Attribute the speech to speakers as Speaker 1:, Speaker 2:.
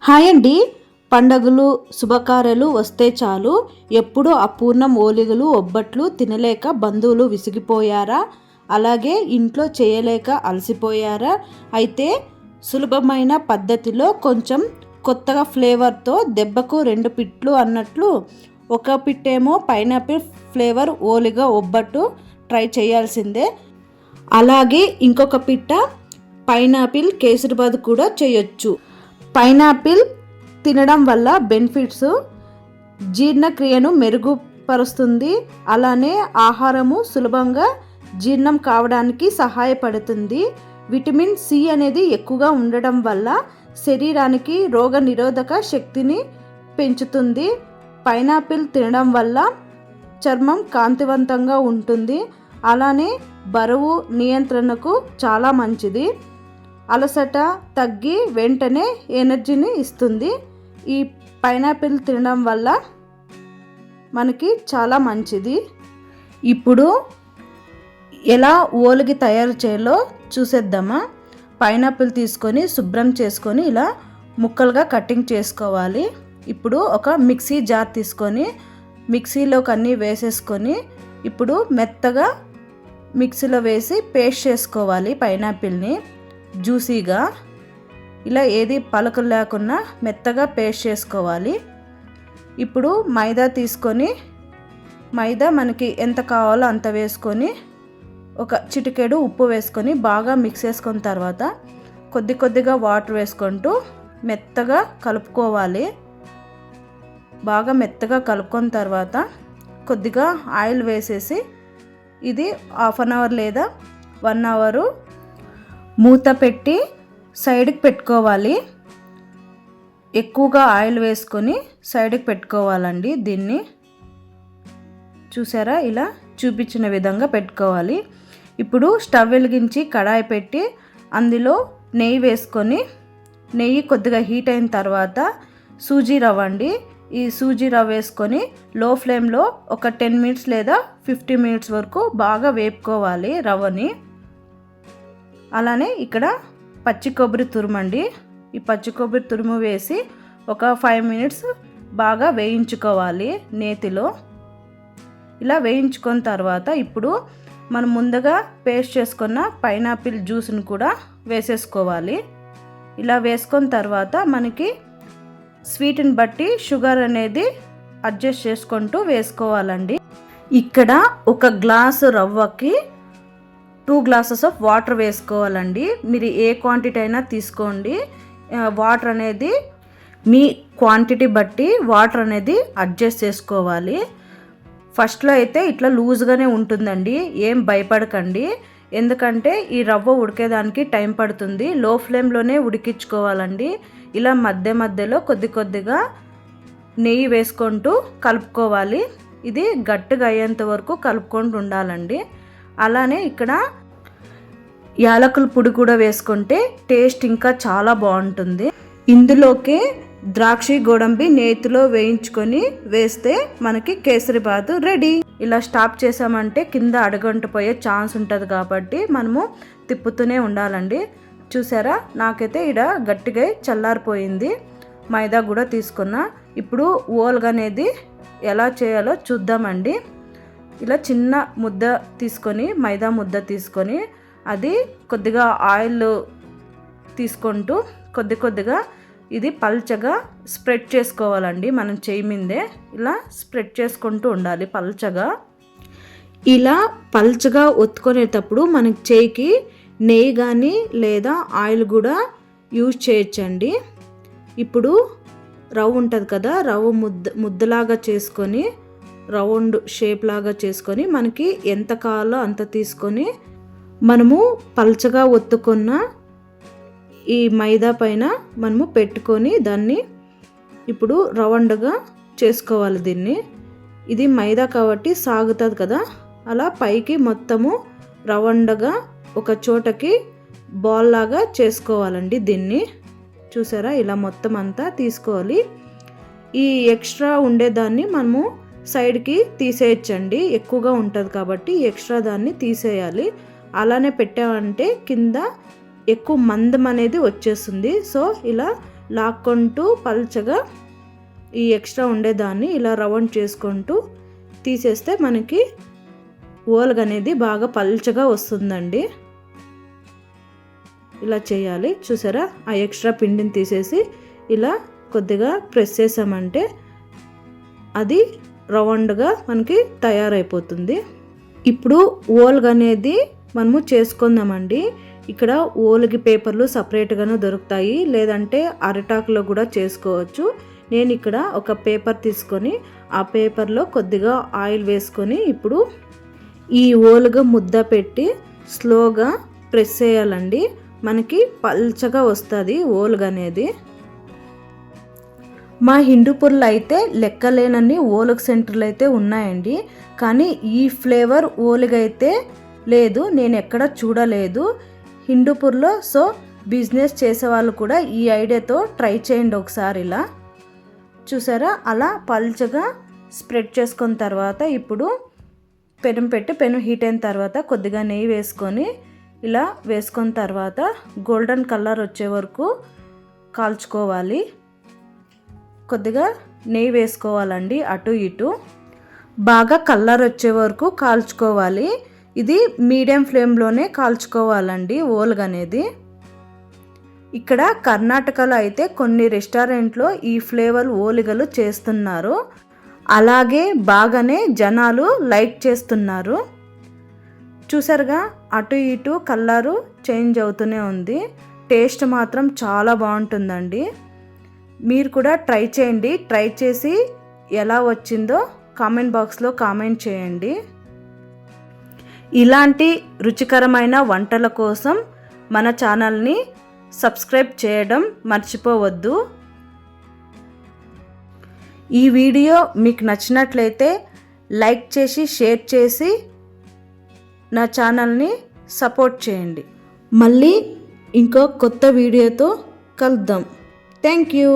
Speaker 1: Hi అండి. పండగలు శుభకార్యాలు వస్తే చాలు ఎప్పుడూ అపూర్ణం ఓలిగలు ఒబ్బట్లు తినలేక బంధువులు విసిగిపోయారా? అలాగే ఇంట్లో చేయలేక అలసిపోయారా? అయితే సులభమైన పద్ధతిలో కొంచెం కొత్తగా ఫ్లేవర్తో దెబ్బకు రెండు పిట్లు అన్నట్లు ఒక పిట్టేమో పైనాపిల్ ఫ్లేవర్ ఓలిగ ఒబ్బట్టు ట్రై చేయాల్సిందే. అలాగే ఇంకొక పిట్ట పైనాపిల్ కేసరిబాద్ కూడా చేయొచ్చు. పైనాపిల్ తినడం వల్ల బెనిఫిట్స్ జీర్ణక్రియను మెరుగుపరుస్తుంది. అలానే ఆహారము సులభంగా జీర్ణం కావడానికి సహాయపడుతుంది. విటమిన్ సి అనేది ఎక్కువగా ఉండడం వల్ల శరీరానికి రోగ నిరోధక శక్తిని పెంచుతుంది. పైనాపిల్ తినడం వల్ల చర్మం కాంతివంతంగా ఉంటుంది. అలానే బరువు నియంత్రణకు చాలా మంచిది. అలసట తగ్గి వెంటనే ఎనర్జీని ఇస్తుంది. ఈ పైనాపిల్ తినడం వల్ల మనకి చాలా మంచిది. ఇప్పుడు ఎలా ఓలిగి తయారు చేయాలో చూసేద్దామా. పైనాపిల్ తీసుకొని శుభ్రం చేసుకొని ఇలా ముక్కలుగా కటింగ్ చేసుకోవాలి. ఇప్పుడు ఒక మిక్సీ జార్ తీసుకొని మిక్సీలోకి అన్నీ వేసేసుకొని ఇప్పుడు మెత్తగా మిక్సీలో వేసి పేస్ట్ చేసుకోవాలి. పైనాపిల్ని జ్యూసీగా ఇలా ఏది పలకలు లేకుండా మెత్తగా పేస్ట్ చేసుకోవాలి. ఇప్పుడు మైదా తీసుకొని మైదా మనకి ఎంత కావాలో అంత వేసుకొని ఒక చిటికెడు ఉప్పు వేసుకొని బాగా మిక్స్ చేసుకున్న తర్వాత కొద్ది కొద్దిగా వాటర్ వేసుకుంటూ మెత్తగా కలుపుకోవాలి. బాగా మెత్తగా కలుపుకున్న తర్వాత కొద్దిగా ఆయిల్ వేసేసి ఇది 1/2 అవర్ లేదా 1 అవరు మూత పెట్టి సైడ్కి పెట్టుకోవాలి. ఎక్కువగా ఆయిల్ వేసుకొని సైడ్కి పెట్టుకోవాలండి. దీన్ని చూసారా, ఇలా చూపించిన విధంగా పెట్టుకోవాలి. ఇప్పుడు స్టవ్ వెలిగించి కడాయి పెట్టి అందులో నెయ్యి వేసుకొని నెయ్యి కొద్దిగా హీట్ అయిన తర్వాత సూజీ రవ్వ అండి. ఈ సూజీ రవ్వ వేసుకొని లో ఫ్లేమ్లో ఒక 10 మినిట్స్ లేదా 15 మినిట్స్ వరకు బాగా వేపుకోవాలి రవ్వని. అలానే ఇక్కడ పచ్చి కొబ్బరి తురుమండి. ఈ పచ్చి కొబ్బరి తురుము వేసి ఒక 5 మినిట్స్ బాగా వేయించుకోవాలి నేతిలో. ఇలా వేయించుకున్న తర్వాత ఇప్పుడు మనం ముందుగా పేస్ట్ చేసుకున్న పైనాపిల్ జ్యూస్ని కూడా వేసేసుకోవాలి. ఇలా వేసుకున్న తర్వాత మనకి స్వీట్ని బట్టి షుగర్ అనేది అడ్జస్ట్ చేసుకుంటూ వేసుకోవాలండి. ఇక్కడ ఒక గ్లాసు రవ్వకి 2 గ్లాసెస్ ఆఫ్ వాటర్ వేసుకోవాలండి. మీరు ఏ క్వాంటిటీ అయినా తీసుకోండి. వాటర్ అనేది మీ క్వాంటిటీ బట్టి వాటర్ అనేది అడ్జస్ట్ చేసుకోవాలి. ఫస్ట్లో అయితే ఇట్లా లూజ్గానే ఉంటుందండి, ఏం భయపడకండి. ఎందుకంటే ఈ రవ్వ ఉడికేదానికి టైం పడుతుంది. లో ఫ్లేమ్లోనే ఉడికించుకోవాలండి. ఇలా మధ్య మధ్యలో కొద్ది కొద్దిగా నెయ్యి వేసుకుంటూ కలుపుకోవాలి. ఇది గట్టిగా అయ్యేంత వరకు కలుపుకుంటూ ఉండాలండి. అలానే ఇక్కడ యాలకుల పొడి కూడా వేసుకుంటే టేస్ట్ ఇంకా చాలా బాగుంటుంది. ఇందులోకి ద్రాక్ష గోడంబి నేతిలో వేయించుకొని వేస్తే మనకి కేసరిబాత్ రెడీ. ఇలా స్టాప్ చేసామంటే కింద అడగంటిపోయే ఛాన్స్ ఉంటుంది కాబట్టి మనము తిప్పుతూనే ఉండాలండి. చూసారా, నాకైతే ఇక్కడ గట్టిగా చల్లారిపోయింది. మైదా కూడా తీసుకున్నా. ఇప్పుడు ఓల్గా అనేది ఎలా చేయాలో చూద్దామండి. ఇలా చిన్న ముద్ద తీసుకొని మైదా ముద్ద తీసుకొని అది కొద్దిగా ఆయిల్ తీసుకుంటూ కొద్ది కొద్దిగా ఇది పల్చగా స్ప్రెడ్ చేసుకోవాలండి. మనం చేయి మీదే ఇలా స్ప్రెడ్ చేసుకుంటూ ఉండాలి పల్చగా. ఇలా పల్చగా ఒత్తుకునేటప్పుడు మనకి చేయికి నెయ్యి కానీ లేదా ఆయిల్ కూడా యూజ్ చేయొచ్చండి. ఇప్పుడు రవ్వ ఉంటుంది కదా, రవ్వ ముద్దలాగా చేసుకొని రౌండ్ షేప్ లాగా చేసుకొని మనకి ఎంత కావాలో అంత తీసుకొని మనము పల్చగా ఒత్తుకున్న ఈ మైదా పైన మనము పెట్టుకొని దాన్ని ఇప్పుడు రౌండ్గా చేసుకోవాలి. దీన్ని ఇది మైదా కాబట్టి సాగుతుంది కదా, అలా పైకి మొత్తము రౌండ్గా ఒక చోటకి బాల్ లాగా చేసుకోవాలండి. దీన్ని చూసారా, ఇలా మొత్తం అంతా తీసుకోవాలి. ఈ ఎక్స్ట్రా ఉండేదాన్ని మనము సైడ్కి తీసేయచ్చండి. ఎక్కువగా ఉంటుంది కాబట్టి ఎక్స్ట్రా దాన్ని తీసేయాలి. అలానే పెట్టామంటే కింద ఎక్కువ మందం అనేది వచ్చేస్తుంది. సో ఇలా లాక్కుంటూ పల్చగా ఈ ఎక్స్ట్రా ఉండేదాన్ని ఇలా రౌండ్ చేసుకుంటూ తీసేస్తే మనకి ఓలుగ అనేది బాగా పల్చగా వస్తుందండి. ఇలా చేయాలి. చూసారా, ఆ ఎక్స్ట్రా పిండిని తీసేసి ఇలా కొద్దిగా ప్రెస్ చేసామంటే అది రౌండ్గా మనకి తయారైపోతుంది. ఇప్పుడు ఓలుగ అనేది మనము చేసుకుందామండి. ఇక్కడ ఓలుగి పేపర్లు సపరేట్గాను దొరుకుతాయి, లేదంటే అరిటాకులో కూడా చేసుకోవచ్చు. నేను ఇక్కడ ఒక పేపర్ తీసుకొని ఆ పేపర్లో కొద్దిగా ఆయిల్ వేసుకొని ఇప్పుడు ఈ ఓలుగ ముద్ద పెట్టి స్లోగా ప్రెస్ చేయాలండి. మనకి పల్చగా వస్తుంది ఓలుగ అనేది. మా హిందూపూర్లో అయితే లెక్కలేనన్ని ఓలుగ సెంటర్లు అయితే ఉన్నాయండి, కానీ ఈ ఫ్లేవర్ ఓలుగ అయితే లేదు, నేను ఎక్కడ చూడలేదు హిందూపూర్లో. సో బిజినెస్ చేసే వాళ్ళు కూడా ఈ ఐడియాతో ట్రై చేయండి ఒకసారి. ఇలా చూసారా, అలా పల్చగా స్ప్రెడ్ చేసుకున్న తర్వాత ఇప్పుడు పెను హీట్ అయిన తర్వాత కొద్దిగా నెయ్యి వేసుకొని ఇలా వేసుకున్న తర్వాత గోల్డెన్ కలర్ వచ్చే వరకు కాల్చుకోవాలి. కొద్దిగా నెయ్యి వేసుకోవాలండి, అటు ఇటు బాగా కలర్ వచ్చే వరకు కాల్చుకోవాలి. ఇది మీడియం ఫ్లేమ్లోనే కాల్చుకోవాలండి ఓలుగ అనేది. ఇక్కడ కర్ణాటకలో అయితే కొన్ని రెస్టారెంట్లో ఈ ఫ్లేవర్ ఓలుగలు చేస్తున్నారు, అలాగే బాగానే జనాలు లైక్ చేస్తున్నారు. చూసారుగా, అటు ఇటు కలరు చేంజ్ అవుతూనే ఉంది. టేస్ట్ మాత్రం చాలా బాగుంటుందండి. మీరు కూడా ట్రై చేయండి. ట్రై చేసి ఎలా వచ్చిందో కామెంట్ బాక్స్లో కామెంట్ చేయండి. ఇలాంటి రుచికరమైన వంటల కోసం మన ఛానల్ని సబ్స్క్రైబ్ చేయడం మర్చిపోవద్దు. ఈ వీడియో మీకు నచ్చినట్లయితే లైక్ చేసి షేర్ చేసి నా ఛానల్ని సపోర్ట్ చేయండి. మళ్ళీ ఇంకో కొత్త వీడియోతో కలుద్దాం. Thank you.